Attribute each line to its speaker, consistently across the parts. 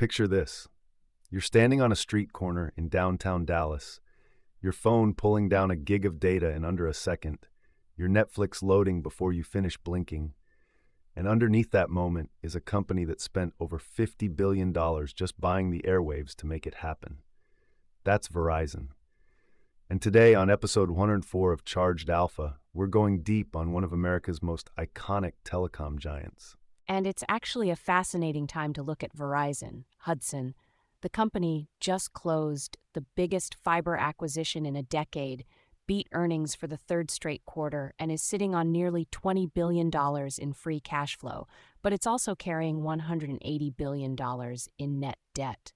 Speaker 1: Picture this. You're standing on a street corner in downtown Dallas, your phone pulling down a gig of data in under a second, your Netflix loading before you finish blinking, and underneath that moment is a company that spent over $50 billion just buying the airwaves to make it happen. That's Verizon. And today on episode 104 of Charged Alpha, we're going deep on one of America's most iconic telecom giants.
Speaker 2: And it's actually a fascinating time to look at Verizon, Hudson. The company just closed the biggest fiber acquisition in a decade, beat earnings for the third straight quarter, and is sitting on nearly $20 billion in free cash flow, but it's also carrying $180 billion in net debt.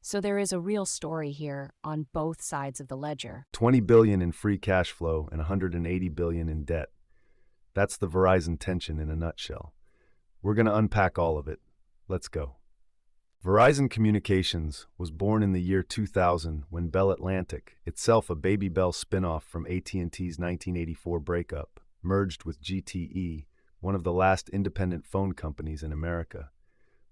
Speaker 2: So there is a real story here on both sides of the ledger.
Speaker 1: $20 billion in free cash flow and $180 billion in debt. That's the Verizon tension in a nutshell. We're going to unpack all of it. Let's go. Verizon Communications was born in the year 2000 when Bell Atlantic, itself a Baby Bell spinoff from AT&T's 1984 breakup, merged with GTE, one of the last independent phone companies in America.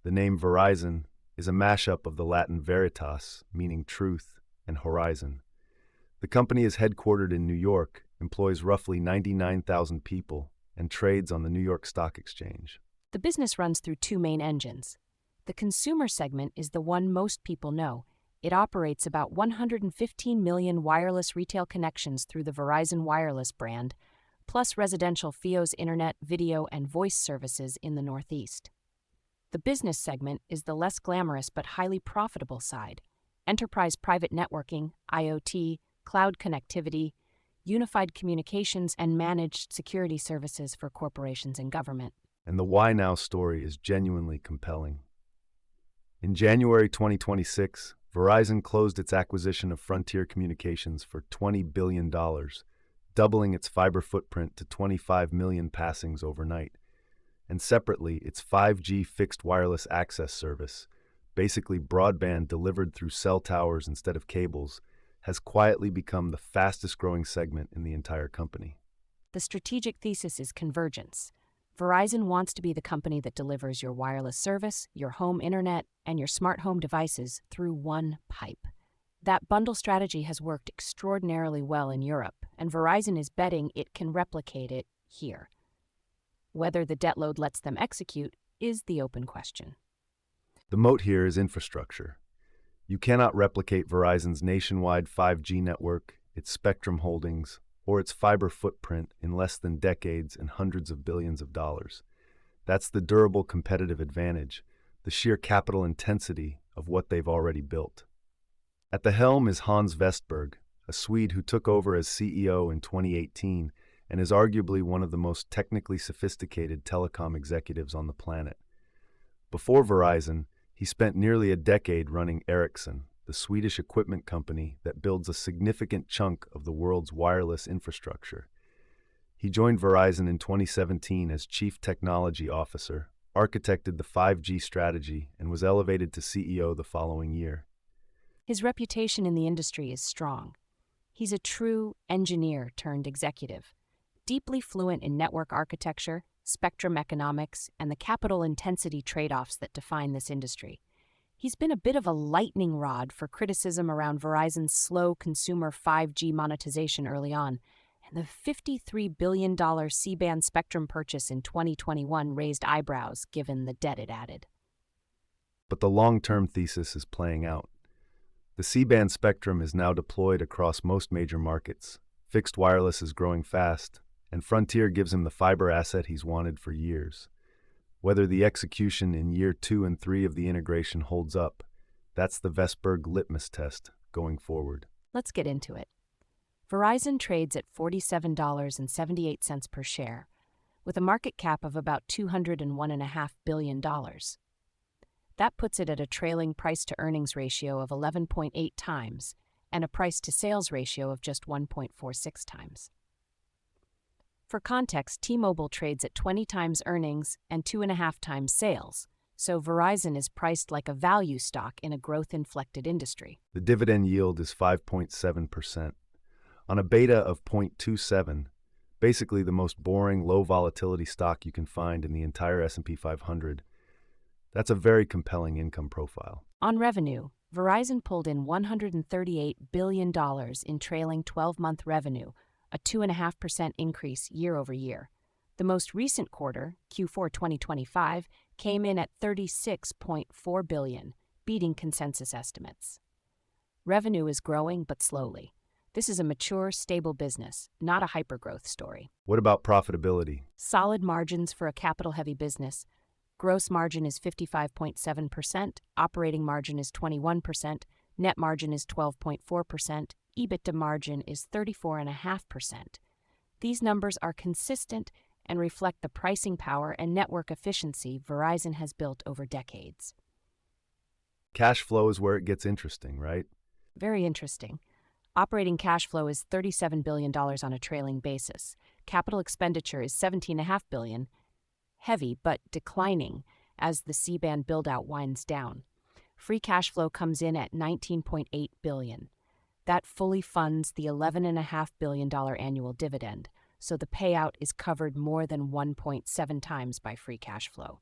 Speaker 1: The name Verizon is a mashup of the Latin veritas, meaning truth, and horizon. The company is headquartered in New York, employs roughly 99,000 people, and trades on the New York Stock Exchange.
Speaker 2: The business runs through two main engines. The consumer segment is the one most people know. It operates about 115 million wireless retail connections through the Verizon Wireless brand, plus residential Fios internet, video, and voice services in the Northeast. The business segment is the less glamorous but highly profitable side. Enterprise private networking, IoT, cloud connectivity, unified communications, and managed security services for corporations and government.
Speaker 1: And the why now story is genuinely compelling. In January 2026, Verizon closed its acquisition of Frontier Communications for $20 billion, doubling its fiber footprint to 25 million passings overnight. And separately, its 5G fixed wireless access service, basically broadband delivered through cell towers instead of cables, has quietly become the fastest growing segment in the entire company.
Speaker 2: The strategic thesis is convergence. Verizon wants to be the company that delivers your wireless service, your home internet, and your smart home devices through one pipe. That bundle strategy has worked extraordinarily well in Europe, and Verizon is betting it can replicate it here. Whether the debt load lets them execute is the open question.
Speaker 1: The moat here is infrastructure. You cannot replicate Verizon's nationwide 5G network, its spectrum holdings, or its fiber footprint in less than decades and hundreds of billions of dollars. That's the durable competitive advantage, the sheer capital intensity of what they've already built. At the helm is Hans Vestberg, a Swede who took over as CEO in 2018 and is arguably one of the most technically sophisticated telecom executives on the planet. Before Verizon, he spent nearly a decade running Ericsson, the Swedish equipment company that builds a significant chunk of the world's wireless infrastructure. He joined Verizon in 2017 as Chief Technology Officer, architected the 5G strategy, and was elevated to CEO the following year.
Speaker 2: His reputation in the industry is strong. He's a true engineer turned executive, deeply fluent in network architecture, spectrum economics, and the capital intensity trade-offs that define this industry. He's been a bit of a lightning rod for criticism around Verizon's slow consumer 5G monetization early on, and the $53 billion C-band spectrum purchase in 2021 raised eyebrows given the debt it added.
Speaker 1: But the long-term thesis is playing out. The C-band spectrum is now deployed across most major markets. Fixed wireless is growing fast, and Frontier gives him the fiber asset he's wanted for years. Whether the execution in year 2 and 3 of the integration holds up, that's the Vestberg litmus test going forward.
Speaker 2: Let's get into it. Verizon trades at $47.78 per share, with a market cap of about $201.5 billion. That puts it at a trailing price-to-earnings ratio of 11.8 times and a price-to-sales ratio of just 1.46 times. For context, T-Mobile trades at 20 times earnings and 2.5 times sales, so Verizon is priced like a value stock in a growth-inflected industry.
Speaker 1: The dividend yield is 5.7%. On a beta of 0.27, basically the most boring low-volatility stock you can find in the entire S&P 500, That's a very compelling income profile.
Speaker 2: On revenue, Verizon pulled in $138 billion in trailing 12-month revenue, a 2.5% increase year over year. The most recent quarter, Q4 2025, came in at $36.4 billion, beating consensus estimates. Revenue is growing but slowly. This is a mature, stable business, not a hypergrowth story.
Speaker 1: What about profitability?
Speaker 2: Solid margins for a capital-heavy business. Gross margin is 55.7%, operating margin is 21%, net margin is 12.4%, EBITDA margin is 34.5%. These numbers are consistent and reflect the pricing power and network efficiency Verizon has built over decades.
Speaker 1: Cash flow is where it gets interesting, right?
Speaker 2: Very interesting. Operating cash flow is $37 billion on a trailing basis. Capital expenditure is $17.5 billion, heavy but declining as the C-band build-out winds down. Free cash flow comes in at $19.8 billion. That fully funds the $11.5 billion annual dividend, so the payout is covered more than 1.7 times by free cash flow.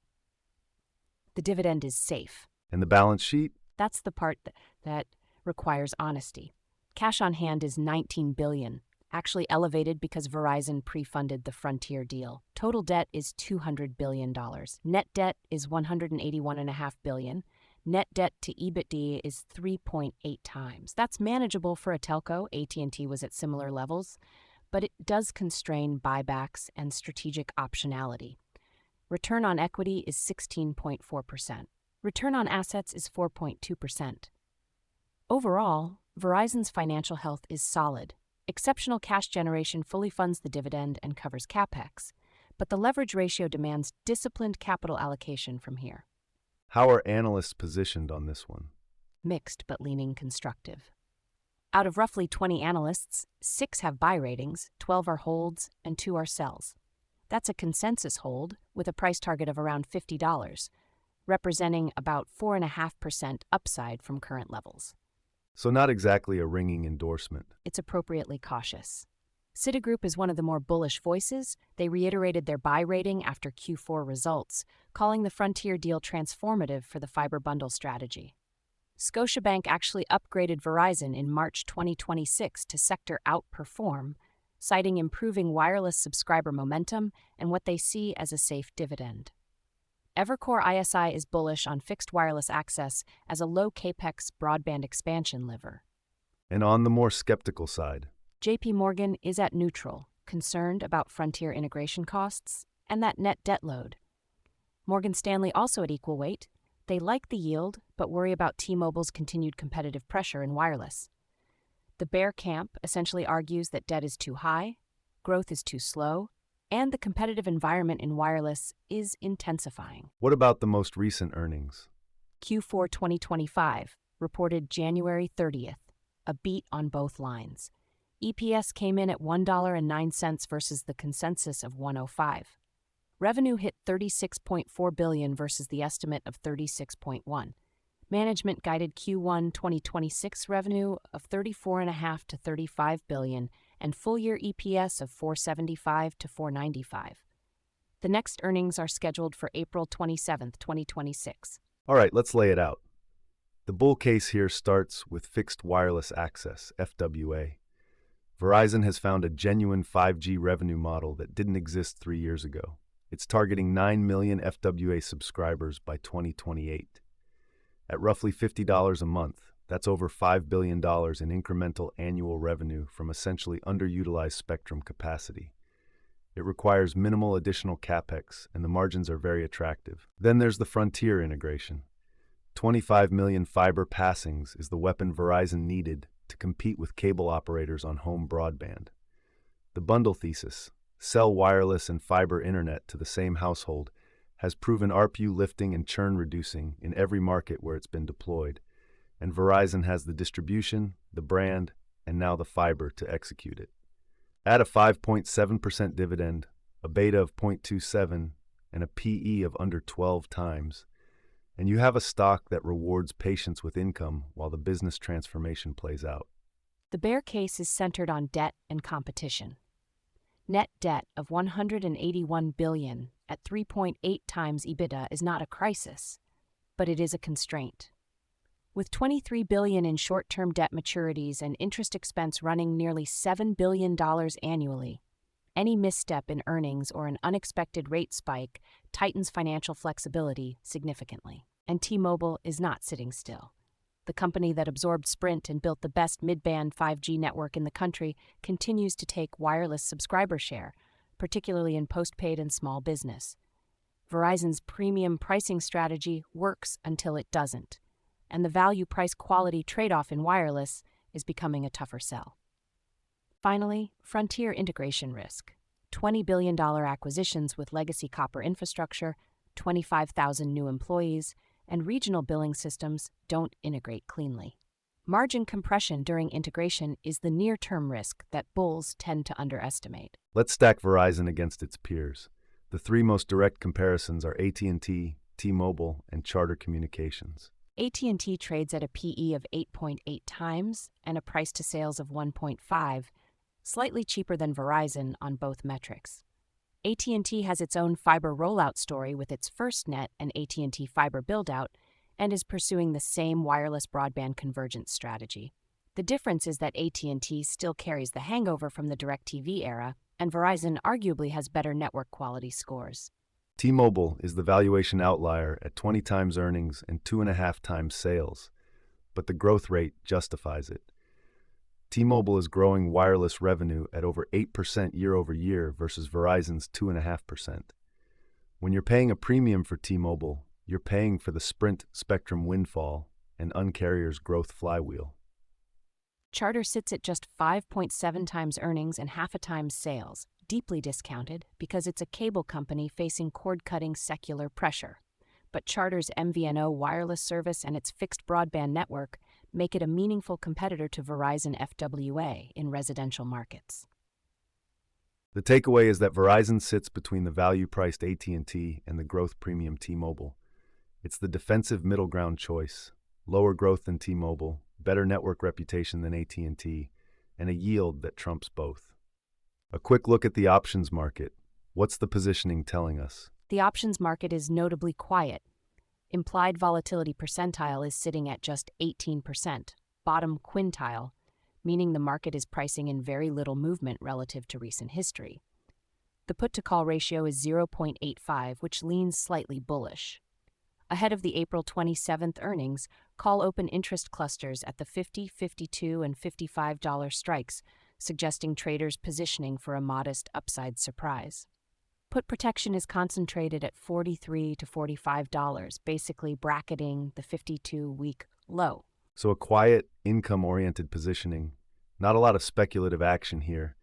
Speaker 2: The dividend is safe.
Speaker 1: And the balance sheet?
Speaker 2: That's the part that requires honesty. Cash on hand is $19 billion, actually elevated because Verizon pre-funded the Frontier deal. Total debt is $200 billion. Net debt is $181.5 billion. Net debt to EBITDA is 3.8 times. That's manageable for a telco. AT&T was at similar levels, but it does constrain buybacks and strategic optionality. Return on equity is 16.4%. Return on assets is 4.2%. Overall, Verizon's financial health is solid. Exceptional cash generation fully funds the dividend and covers CapEx, but the leverage ratio demands disciplined capital allocation from here.
Speaker 1: How are analysts positioned on this one?
Speaker 2: Mixed but leaning constructive. Out of roughly 20 analysts, 6 have buy ratings, 12 are holds, and 2 are sells. That's a consensus hold with a price target of around $50, representing about 4.5% upside from current levels.
Speaker 1: So not exactly a ringing endorsement.
Speaker 2: It's appropriately cautious. Citigroup is one of the more bullish voices. They reiterated their buy rating after Q4 results, calling the Frontier deal transformative for the fiber bundle strategy. Scotiabank actually upgraded Verizon in March 2026 to sector outperform, citing improving wireless subscriber momentum and what they see as a safe dividend. Evercore ISI is bullish on fixed wireless access as a low capex broadband expansion lever.
Speaker 1: And on the more skeptical side,
Speaker 2: JP Morgan is at neutral, concerned about Frontier integration costs and that net debt load. Morgan Stanley also at equal weight. They like the yield, but worry about T-Mobile's continued competitive pressure in wireless. The bear camp essentially argues that debt is too high, growth is too slow, and the competitive environment in wireless is intensifying.
Speaker 1: What about the most recent earnings?
Speaker 2: Q4 2025 reported January 30th, a beat on both lines. EPS came in at $1.09 versus the consensus of $1.05. Revenue hit $36.4 billion versus the estimate of $36.1. Management guided Q1 2026 revenue of $34.5 to $35 billion and full-year EPS of $4.75 to $4.95. The next earnings are scheduled for April 27, 2026.
Speaker 1: All right, let's lay it out. The bull case here starts with fixed wireless access, FWA. Verizon has found a genuine 5G revenue model that didn't exist 3 years ago. It's targeting 9 million FWA subscribers by 2028. At roughly $50 a month, that's over $5 billion in incremental annual revenue from essentially underutilized spectrum capacity. It requires minimal additional capex, and the margins are very attractive. Then there's the Frontier integration. 25 million fiber passings is the weapon Verizon needed to compete with cable operators on home broadband. The bundle thesis, sell wireless and fiber internet to the same household, has proven ARPU lifting and churn reducing in every market where it's been deployed, and Verizon has the distribution, the brand, and now the fiber to execute it. Add a 5.7% dividend, a beta of 0.27, and a PE of under 12 times, and you have a stock that rewards patience with income while the business transformation plays out.
Speaker 2: The bear case is centered on debt and competition. Net debt of $181 billion at 3.8 times EBITDA is not a crisis. but it is a constraint. With $23 billion in short-term debt maturities and interest expense running nearly $7 billion annually, any misstep in earnings or an unexpected rate spike tightens financial flexibility significantly. And T-Mobile is not sitting still. The company that absorbed Sprint and built the best mid-band 5G network in the country continues to take wireless subscriber share, particularly in postpaid and small business. Verizon's premium pricing strategy works until it doesn't, and the value-price-quality trade-off in wireless is becoming a tougher sell. Finally, Frontier integration risk. $20 billion acquisitions with legacy copper infrastructure, 25,000 new employees, and regional billing systems don't integrate cleanly. Margin compression during integration is the near-term risk that bulls tend to underestimate.
Speaker 1: Let's stack Verizon against its peers. The three most direct comparisons are AT&T, T-Mobile, and Charter Communications.
Speaker 2: AT&T trades at a PE of 8.8 times and a price-to-sales of 1.5, slightly cheaper than Verizon on both metrics. AT&T has its own fiber rollout story with its FirstNet and AT&T Fiber buildout and is pursuing the same wireless broadband convergence strategy. The difference is that AT&T still carries the hangover from the DirecTV era, and Verizon arguably has better network quality scores.
Speaker 1: T-Mobile is the valuation outlier at 20 times earnings and 2.5 times sales, but the growth rate justifies it. T-Mobile is growing wireless revenue at over 8% year over year versus Verizon's 2.5%. When you're paying a premium for T-Mobile, you're paying for the Sprint Spectrum windfall and Un-carrier's growth flywheel.
Speaker 2: Charter sits at just 5.7 times earnings and half a times sales, deeply discounted because it's a cable company facing cord-cutting secular pressure. But Charter's MVNO wireless service and its fixed broadband network make it a meaningful competitor to Verizon FWA in residential markets.
Speaker 1: The takeaway is that Verizon sits between the value-priced AT&T and the growth premium T-Mobile. It's the defensive middle ground choice, lower growth than T-Mobile, better network reputation than AT&T, and a yield that trumps both. A quick look at the options market. What's the positioning telling us?
Speaker 2: The options market is notably quiet. Implied volatility percentile is sitting at just 18%, bottom quintile, meaning the market is pricing in very little movement relative to recent history. The put-to-call ratio is 0.85, which leans slightly bullish. Ahead of the April 27th earnings, call open interest clusters at the $50, $52, and $55 strikes, suggesting traders positioning for a modest upside surprise. Put protection is concentrated at $43 to $45, basically bracketing the 52-week low.
Speaker 1: So a quiet, income-oriented positioning, not a lot of speculative action here,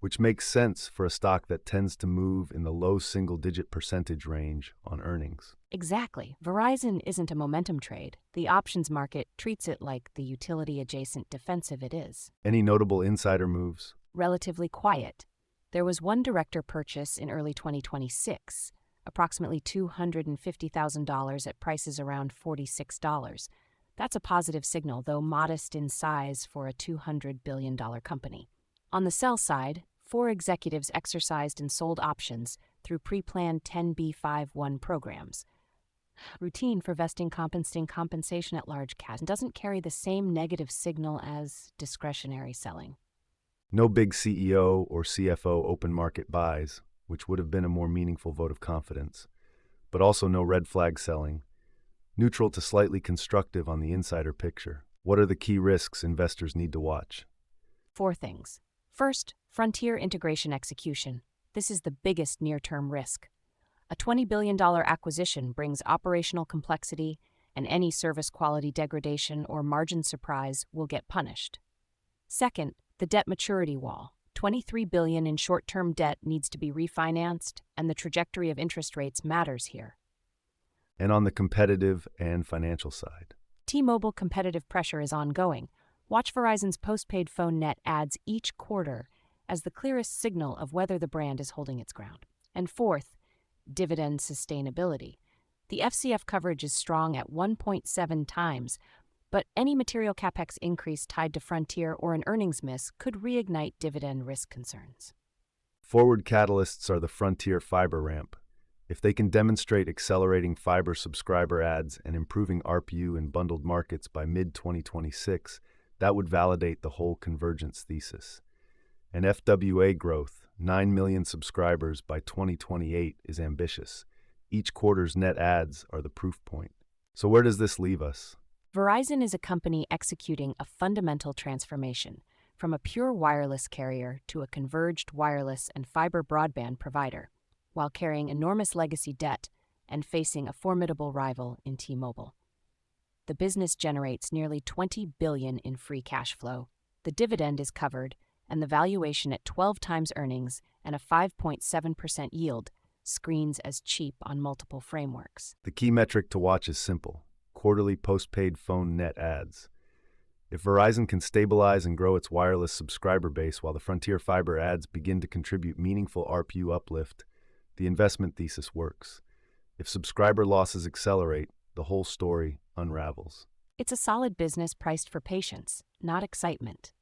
Speaker 1: which makes sense for a stock that tends to move in the low single-digit percentage range on earnings.
Speaker 2: Exactly. Verizon isn't a momentum trade. The options market treats it like the utility-adjacent defensive it is.
Speaker 1: Any notable insider moves?
Speaker 2: Relatively quiet. There was one director purchase in early 2026, approximately $250,000 at prices around $46. That's a positive signal, though modest in size for a $200 billion company. On the sell side, 4 executives exercised and sold options through pre-planned 10b5-1 programs. Routine for vesting compensation at large cash doesn't carry the same negative signal as discretionary selling.
Speaker 1: No big CEO or CFO open market buys, which would have been a more meaningful vote of confidence, but also no red flag selling. Neutral to slightly constructive on the insider picture. What are the key risks investors need to watch?
Speaker 2: 4 things. First, Frontier integration execution. This is the biggest near-term risk. A $20 billion acquisition brings operational complexity, and any service quality degradation or margin surprise will get punished. Second, the debt maturity wall. $23 billion in short-term debt needs to be refinanced, and the trajectory of interest rates matters here.
Speaker 1: And on the competitive and financial side?
Speaker 2: T-Mobile competitive pressure is ongoing. Watch Verizon's postpaid phone net adds each quarter as the clearest signal of whether the brand is holding its ground. And fourth, dividend sustainability. The FCF coverage is strong at 1.7 times, but any material capex increase tied to Frontier or an earnings miss could reignite dividend risk concerns.
Speaker 1: Forward catalysts are the Frontier fiber ramp, If they can demonstrate accelerating fiber subscriber adds and improving ARPU in bundled markets by mid-2026, that would validate the whole convergence thesis. And FWA growth, 9 million subscribers by 2028, is ambitious. Each quarter's net adds are the proof point. So where does this leave us?
Speaker 2: Verizon is a company executing a fundamental transformation from a pure wireless carrier to a converged wireless and fiber broadband provider, while carrying enormous legacy debt and facing a formidable rival in T-Mobile. The business generates nearly $20 billion in free cash flow. The dividend is covered, and the valuation at 12 times earnings and a 5.7% yield screens as cheap on multiple frameworks.
Speaker 1: The key metric to watch is simple: quarterly postpaid phone net adds. If Verizon can stabilize and grow its wireless subscriber base while the Frontier Fiber adds begin to contribute meaningful ARPU uplift, the investment thesis works. If subscriber losses accelerate, the whole story unravels.
Speaker 2: It's a solid business priced for patience, not excitement.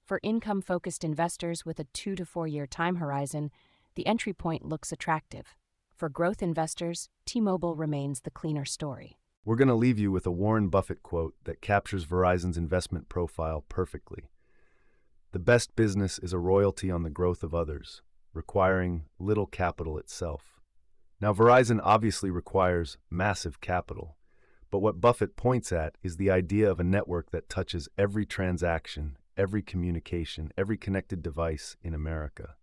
Speaker 2: For income-focused investors with a 2 to 4 year time horizon, the entry point looks attractive. For growth investors, T-Mobile remains the cleaner story.
Speaker 1: We're going to leave you with a Warren Buffett quote that captures Verizon's investment profile perfectly. The best business is a royalty on the growth of others, requiring little capital itself. Now, Verizon obviously requires massive capital, but what Buffett points at is the idea of a network that touches every transaction, every communication, every connected device in America.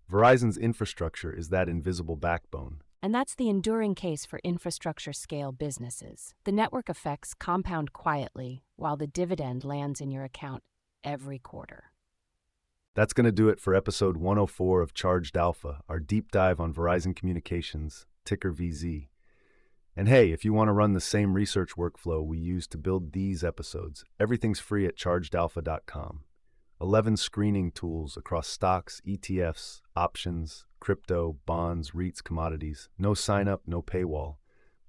Speaker 1: Verizon's infrastructure is that invisible backbone.
Speaker 2: And that's the enduring case for infrastructure-scale businesses. The network effects compound quietly, while the dividend lands in your account every quarter.
Speaker 1: That's going to do it for episode 104 of Charged Alpha, our deep dive on Verizon Communications, ticker VZ. And hey, if you want to run the same research workflow we use to build these episodes, everything's free at chargedalpha.com. 11 screening tools across stocks, ETFs, options, crypto, bonds, REITs, commodities. No sign-up, no paywall.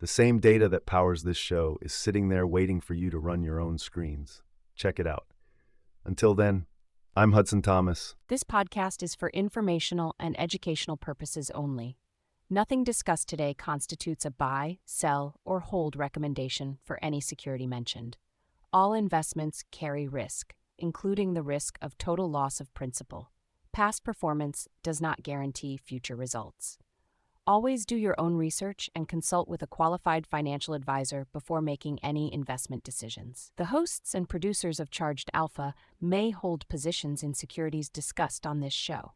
Speaker 1: The same data that powers this show is sitting there waiting for you to run your own screens. Check it out. Until then, I'm Hudson Thomas.
Speaker 2: This podcast is for informational and educational purposes only. Nothing discussed today constitutes a buy, sell, or hold recommendation for any security mentioned. All investments carry risk, including the risk of total loss of principal. Past performance does not guarantee future results. Always do your own research and consult with a qualified financial advisor before making any investment decisions. The hosts and producers of Charged Alpha may hold positions in securities discussed on this show.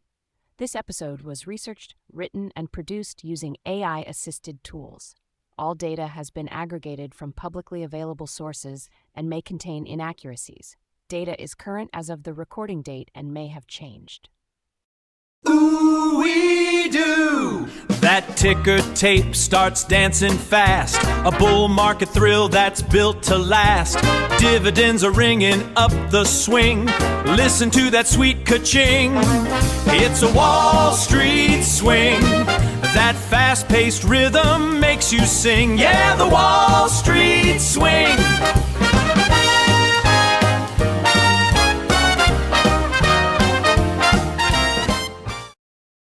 Speaker 2: This episode was researched, written, and produced using AI-assisted tools. All data has been aggregated from publicly available sources and may contain inaccuracies. Data is current as of the recording date and may have changed.
Speaker 3: Ooh-wee-doo! That ticker tape starts dancing fast. A bull market thrill that's built to last. Dividends are ringing up the swing. Listen to that sweet ka-ching. It's a Wall Street swing. That fast-paced rhythm makes you sing. Yeah, the Wall Street swing.